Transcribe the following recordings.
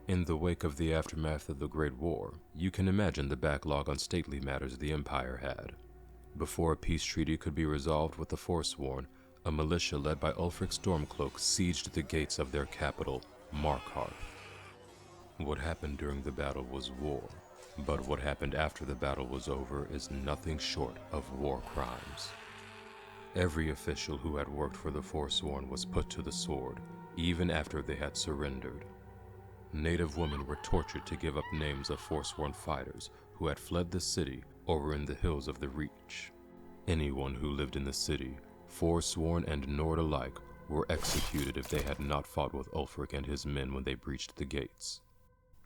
In the wake of the aftermath of the Great War, you can imagine the backlog on stately matters the Empire had. Before a peace treaty could be resolved with the Forsworn, a militia led by Ulfric Stormcloak sieged the gates of their capital, Markarth. What happened during the battle was war, but what happened after the battle was over is nothing short of war crimes. Every official who had worked for the Forsworn was put to the sword, even after they had surrendered. Native women were tortured to give up names of Forsworn fighters who had fled the city or were in the hills of the Reach. Anyone who lived in the city, Forsworn and Nord alike, were executed if they had not fought with Ulfric and his men when they breached the gates.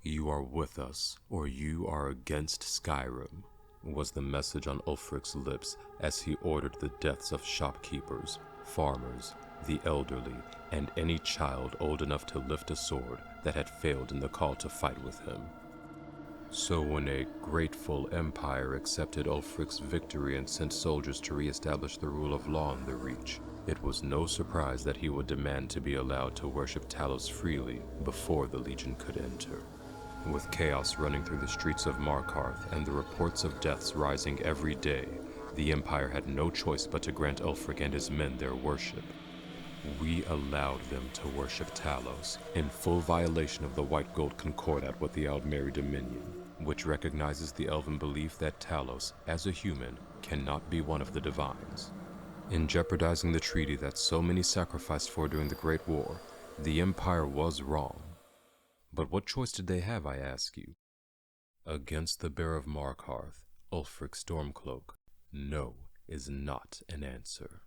"You are with us, or you are against Skyrim," was the message on Ulfric's lips as he ordered the deaths of shopkeepers, farmers, the elderly, and any child old enough to lift a sword that had failed in the call to fight with him. So when a grateful empire accepted Ulfric's victory and sent soldiers to re-establish the rule of law in the Reach, it was no surprise that he would demand to be allowed to worship Talos freely before the Legion could enter. With chaos running through the streets of Markarth and the reports of deaths rising every day, the Empire had no choice but to grant Ulfric and his men their worship. We allowed them to worship Talos, in full violation of the White Gold Concordat with the Aldmeri Dominion, which recognizes the elven belief that Talos, as a human, cannot be one of the Divines. In jeopardizing the treaty that so many sacrificed for during the Great War, the Empire was wrong. But what choice did they have, I ask you? Against the Bear of Markarth, Ulfric Stormcloak, no is not an answer.